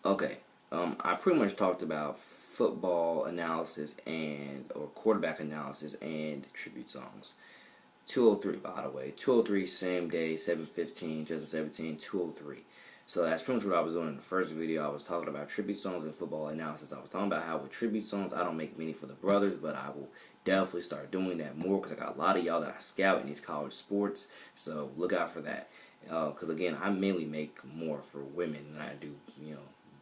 Okay. I pretty much talked about football analysis or quarterback analysis and tribute songs. 203, by the way. 203, same day, 7/15, 2017, 203. So that's pretty much what I was doing in the first video. I was talking about tribute songs and football analysis. I was talking about how with tribute songs, I don't make many for the brothers, but I will definitely start doing that more because I got a lot of y'all that I scout in these college sports. So look out for that. Because again, I mainly make more for women than I do,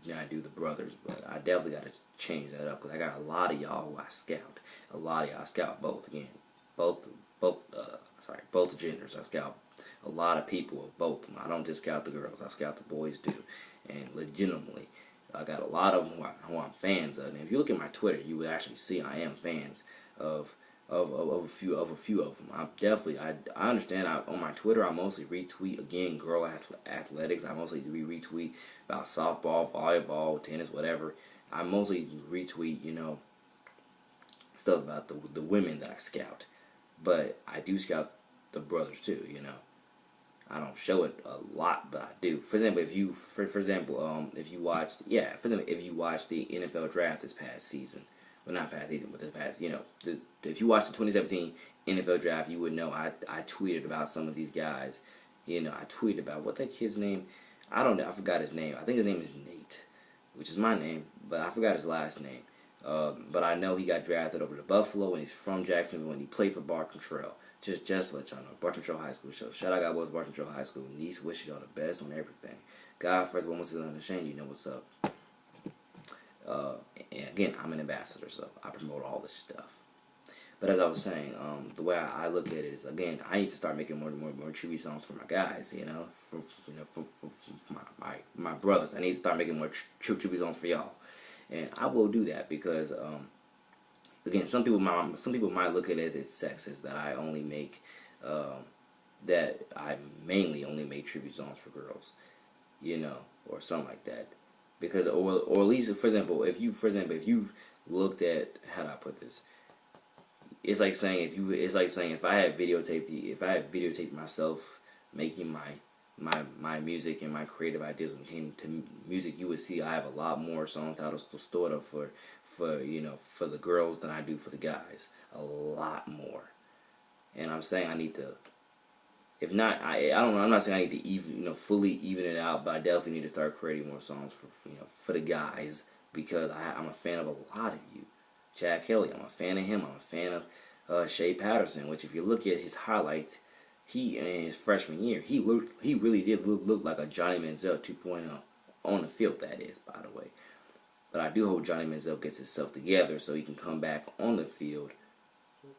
than I do the brothers. But I definitely got to change that up because I got a lot of y'all who I scout. A lot of y'all I scout both again, both both genders. I scout a lot of people of both. I don't just scout the girls. I scout the boys too, and legitimately, I got a lot of them who I'm fans of. And if you look at my Twitter, you will actually see I am fans of a few of them. I understand. On my Twitter, I mostly retweet again girl athletics. I mostly retweet about softball, volleyball, tennis, whatever. I mostly retweet stuff about the women that I scout. But I do scout the brothers too, I don't show it a lot, but I do. For example, if you watched the NFL draft this past season, well, not past season, but this past, if you watched the 2017 NFL draft, you would know I tweeted about some of these guys. I tweeted about what that kid's name. I don't know. I forgot his name. I think his name is Nate, which is my name, but I forgot his last name. But I know he got drafted over to Buffalo, and he's from Jacksonville, and he played for Barton Trail. Just to let y'all know, Barton Trail High School show. Shout out, God bless Barton Trail High School. Niece wishes y'all the best on everything. God first, one was unashamed. You know what's up. And again, I'm an ambassador, so I promote all this stuff. But as I was saying, the way I look at it is, again, I need to start making more tribute songs for my guys. For my brothers. I need to start making more tribute songs for y'all. And I will do that because, again, some people might look at it as it's sexist that I only make, that I mainly only make tribute songs for girls, or something like that. Because, or at least, for example, if you've looked at, how do I put this? It's like saying if I had videotaped myself making my music and my creative ideas when it came to music, you would see I have a lot more song titles stored up for the girls than I do for the guys. A lot more. And I'm saying I need to, if not, I don't know, I'm not saying I need to even, fully even it out, but I definitely need to start creating more songs for the guys, because I'm a fan of a lot of you. Chad Kelly, I'm a fan of him. I'm a fan of Shea Patterson, which if you look at his highlights, he in his freshman year, he really did look like a Johnny Manziel 2.0 on the field. That is, by the way. But I do hope Johnny Manziel gets himself together so he can come back on the field.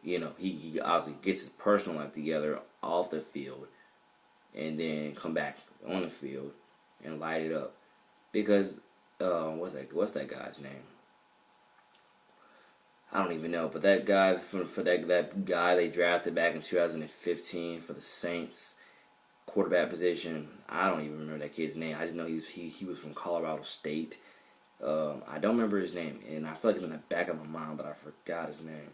He obviously gets his personal life together off the field, and then come back on the field and light it up. Because what's that guy's name? I don't even know, but that guy for that guy they drafted back in 2015 for the Saints, quarterback position. I don't even remember that kid's name. I just know he was from Colorado State. I don't remember his name, and I feel like it's in the back of my mind, but I forgot his name.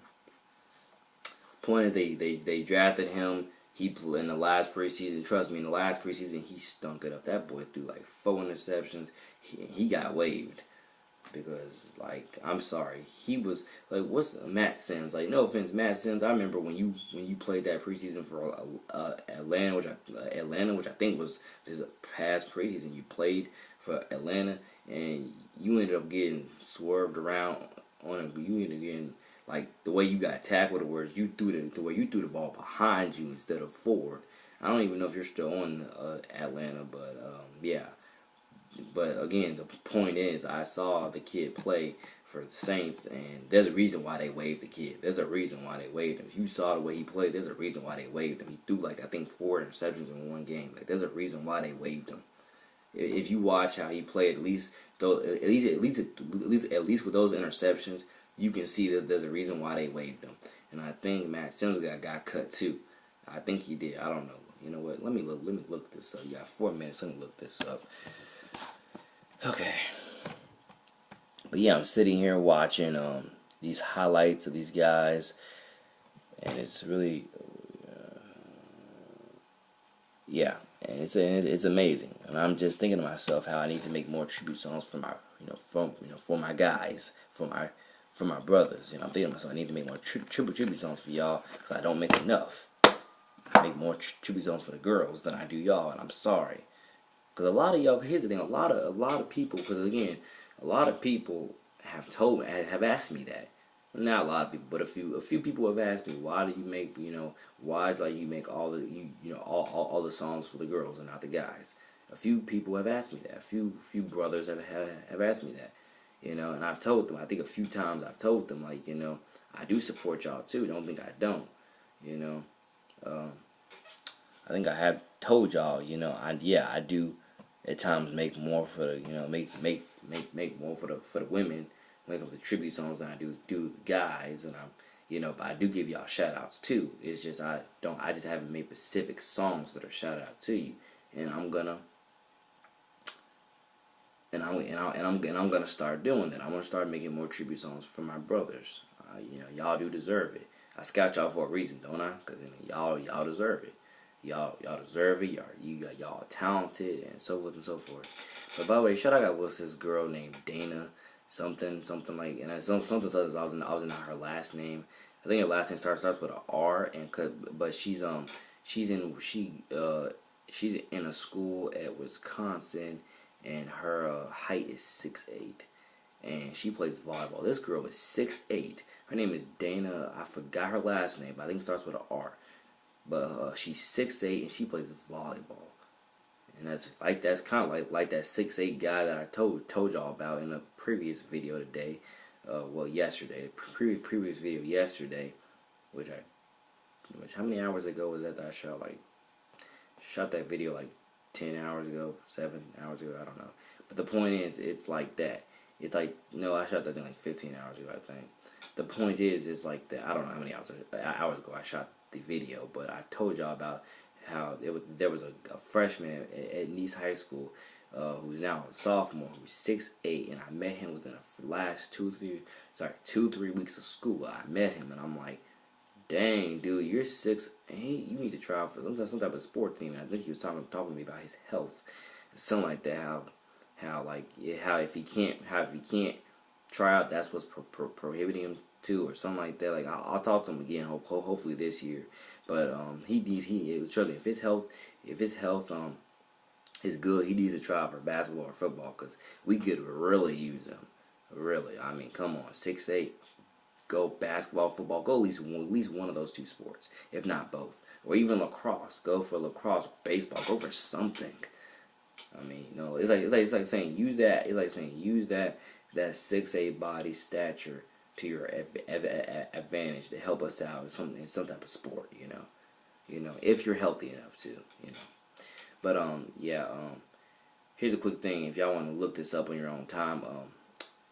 Point is, they drafted him. He in the last preseason. Trust me, in the last preseason, he stunk it up. That boy threw like 4 interceptions. He got waived. Because, I'm sorry, he was what's Matt Sims? No offense, Matt Sims. I remember when you played that preseason for Atlanta, which I think was this past preseason. You played for Atlanta, and you ended up getting swerved around on him. You ended up getting the way you got tackled, where the way you threw the ball behind you instead of forward. I don't even know if you're still on Atlanta, but yeah. But again, the point is, I saw the kid play for the Saints, and there's a reason why they waived the kid. There's a reason why they waived him. If you saw the way he played, there's a reason why they waived him. He threw I think 4 interceptions in one game. There's a reason why they waived him. If you watch how he played, at least with those interceptions, you can see that there's a reason why they waived him. And I think Matt Sims got cut too. I think he did. I don't know. You know what? Let me look this up. You got 4 minutes. Let me look this up. Okay. But yeah, I'm sitting here watching these highlights of these guys, and it's really yeah. and it's amazing. And I'm just thinking to myself how I need to make more tribute songs for my for my guys, for my brothers. I'm thinking to myself I need to make more tribute songs for y'all because I don't make enough. I make more tribute songs for the girls than I do y'all, and I'm sorry. Because a lot of y'all, here's the thing, a lot of people, because again, a lot of people have asked me that. Not a lot of people, but a few people have asked me, why do you make, why is you make all the all the songs for the girls and not the guys? A few people have asked me that. A few brothers have asked me that. And I've told them, I think a few times I've told them, I do support y'all too. Don't think I don't. I think I have told y'all, I do at times make more for the, make more for the women when it comes to tribute songs than I do the guys, and but I do give y'all shout outs too. It's just I just haven't made specific songs that are shout out to you, and I'm gonna start doing that. I'm gonna start making more tribute songs for my brothers. Y'all do deserve it. I scout y'all for a reason, don't I? Cause y'all deserve it. Y'all deserve it. Y'all are talented and so forth and so forth. But by the way, shout out was this girl named Dana something like, and something else. I was in her last name. I think her last name starts with an R, but she's in a school at Wisconsin, and her height is 6'8", and she plays volleyball. This girl is 6'8". Her name is Dana. I forgot her last name, but I think it starts with an R. But she's 6'8", and she plays volleyball. And that's kind of like that 6'8" guy that I told y'all about in a previous video today. Yesterday, previous video yesterday, which how many hours ago was that I shot that video like 10 hours ago, 7 hours ago, I don't know. But the point is, it's like that. It's like, no, I shot that thing like 15 hours ago, I think. The point is, it's like that. I don't know how many hours ago I shot the video, but I told y'all about how there was a freshman at Nice High School who's now a sophomore, who's 6'8", and I met him within the last 2-3 weeks of school. I met him, and I'm like, dang, dude, you're 6'8", you need to try out for some type of sport team. And I think he was talking to me about his health, something like that. How if he can't try out, that's what's prohibiting him to, or something like that. Like I'll talk to him again, hopefully this year. But trust me, if his health is good, he needs to try out for basketball or football, because we could really use him. Really, I mean, come on, 6'8". Go basketball, football. Go at least one of those two sports, if not both, or even lacrosse. Go for lacrosse, baseball. Go for something. I mean, it's like saying use that. It's like saying use that 6'8" body stature to your advantage to help us out in some type of sport. If you're healthy enough to. But here's a quick thing. If y'all want to look this up on your own time,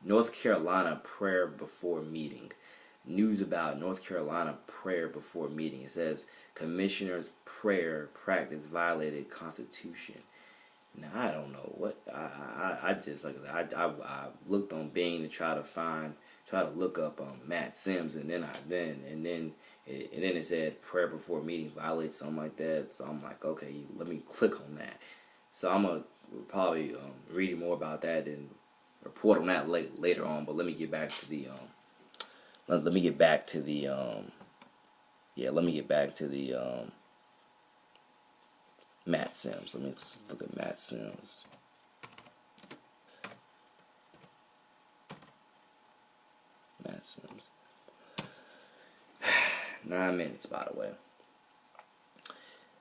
North Carolina prayer before meeting. News about North Carolina prayer before meeting. It says commissioner's prayer practice violated Constitution. Now I don't know what I just I looked on Bing to try to look up Matt Sims, and then it said prayer before meeting violates something like that. So I'm like, okay, let me click on that. So I'm gonna probably read more about that and report on that later on. But let me get back to the Matt Sims. Let's look at Matt Sims. Matt Sims. 9 minutes, by the way.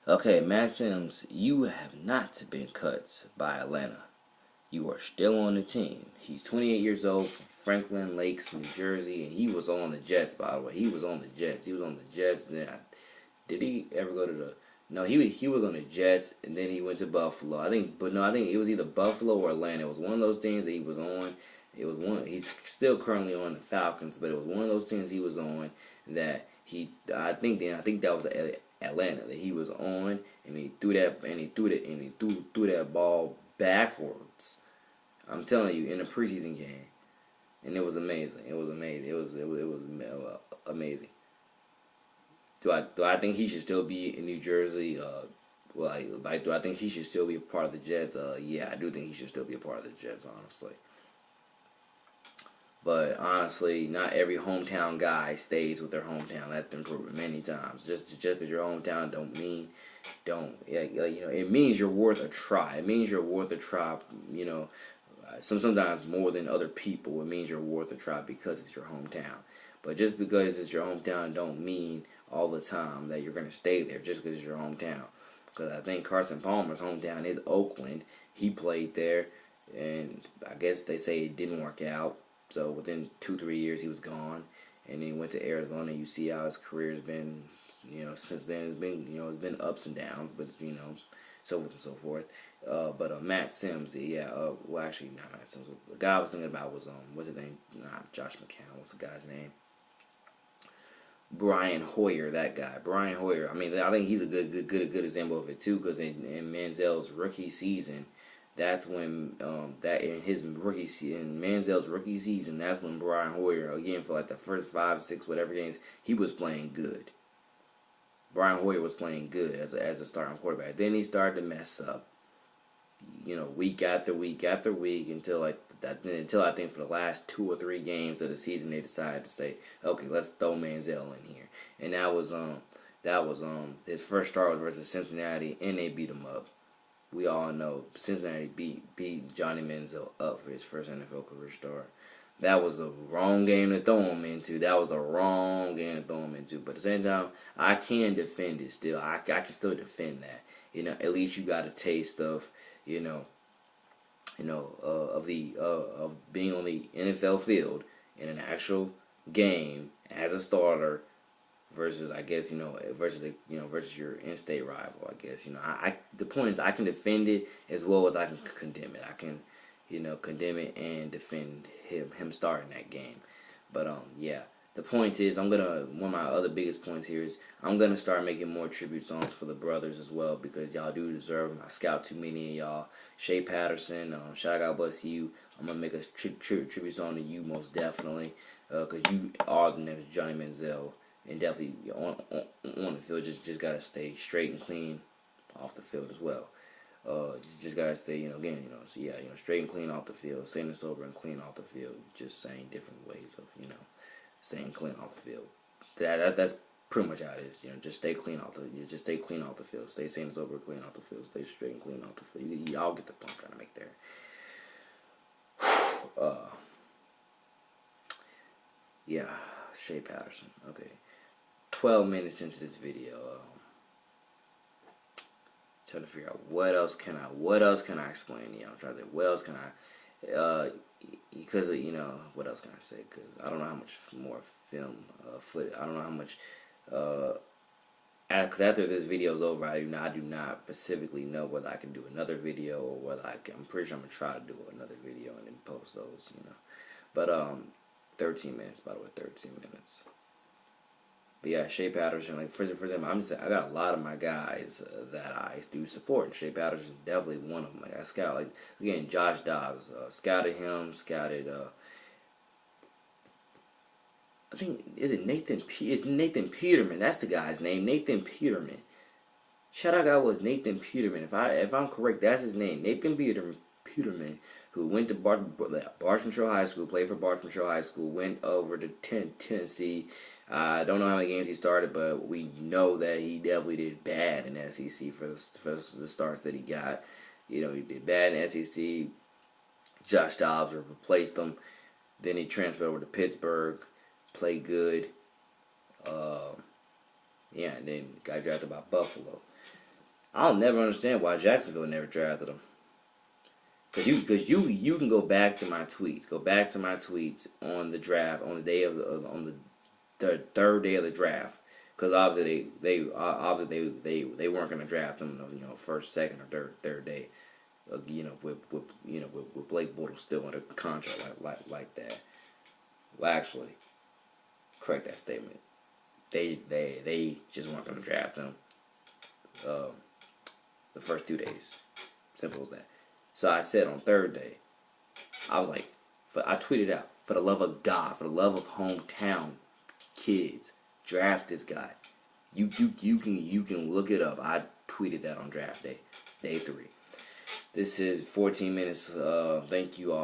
Okay, Matt Sims, you have not been cut by Atlanta. You are still on the team. He's 28 years old, from Franklin Lakes, New Jersey, and he was on the Jets, by the way. He was on the Jets. Then did he ever go to the... No, he was on the Jets, and then he went to Buffalo. I think it was either Buffalo or Atlanta. It was one of those teams that he was on. He's still currently on the Falcons, but it was one of those teams he was on that I think that was Atlanta that he was on, and he threw that ball backwards. I'm telling you, in a preseason game, and it was amazing. It was amazing. Do I think he should still be in New Jersey? Well, do I think he should still be a part of the Jets? Yeah, I do think he should still be a part of the Jets, honestly. But honestly, not every hometown guy stays with their hometown. That's been proven many times. Just because your hometown it means you're worth a try. It means you're worth a try. Sometimes more than other people. It means you're worth a try because it's your hometown. But just because it's your hometown don't mean all the time that you're gonna stay there just because it's your hometown. Because I think Carson Palmer's hometown is Oakland. He played there, and I guess they say it didn't work out. So within 2-3 years, he was gone, and then he went to Arizona. You see how his career's been, since then. It's been ups and downs, but so forth and so forth. But Matt Sims, well, actually not Matt Sims. The guy I was thinking about was what's his name? Not Josh McCown. What's the guy's name? Brian Hoyer, that guy. Brian Hoyer. I mean, I think he's a good example of it too, because in Manziel's rookie season. That's when in Manziel's rookie season, that's when Brian Hoyer, again, for like the first 5, 6, whatever games, he was playing good. Brian Hoyer was playing good as a starting quarterback. Then he started to mess up, week after week after week until I think for the last 2 or 3 games of the season they decided to say, okay, let's throw Manziel in here, and that was his first start was versus Cincinnati, and they beat him up. We all know Cincinnati beat Johnny Manziel up for his first NFL career start. That was the wrong game to throw him into. But at the same time, I can defend it still. I can still defend that. At least you got a taste of, of being on the NFL field in an actual game as a starter. Versus, I guess, versus your in-state rival. I guess, the point is I can defend it as well as I can condemn it. I can, condemn it and defend him starting that game. But the point is one of my other biggest points here is I'm gonna start making more tribute songs for the brothers as well, because y'all do deserve them. I scout too many of y'all. Shea Patterson, shout out, God bless you. I'm gonna make a tribute song to you most definitely, because you are the next Johnny Manziel. And definitely on the field, just gotta stay straight and clean off the field as well. Just gotta stay, straight and clean off the field, staying sober and clean off the field. Just saying different ways of, staying clean off the field. That's pretty much how it is. Just stay clean off the field. Stay sane and sober, clean off the field. Stay straight and clean off the field. Y'all get the point I'm trying to make there. Shea Patterson. Okay. 12 minutes into this video, trying to figure out what else can I explain to you. I'm trying to think, what else can I, because what else can I say? Because I don't know how much more film footage. I don't know how much. Because after this video is over, I do not specifically know whether I can do another video or whether I'm pretty sure I'm gonna try to do another video and then post those. But 13 minutes, by the way, 13 minutes. But yeah, Shea Patterson, like for example, I got a lot of my guys that I do support, and Shea Patterson definitely one of them. Like I scout, like again, Josh Dobbs, scouted him, I think it's Nathan Peterman. That's the guy's name, Nathan Peterman. Shout out, guy was Nathan Peterman. If I'm correct, that's his name, Nathan Peterman, who went to Bartram Trail High School, played for Bartram Trail High School, went over to Tennessee. I don't know how many games he started, but we know that he definitely did bad in SEC for the starts that he got. He did bad in SEC. Josh Dobbs replaced him. Then he transferred over to Pittsburgh, played good. And then got drafted by Buffalo. I'll never understand why Jacksonville never drafted him. Because you can go back to my tweets. Go back to my tweets on the draft, on the day of the third day of the draft. Because obviously they weren't going to draft him, first, second, or third day. With Blake Bortles still under contract like that. Well, actually, correct that statement. They just weren't going to draft him. The first 2 days, simple as that. So I said on third day, I was like, I tweeted out, for the love of God, for the love of hometown kids, draft this guy. You can look it up. tweeted that on draft day, day 3. This is 14 minutes. Thank you all.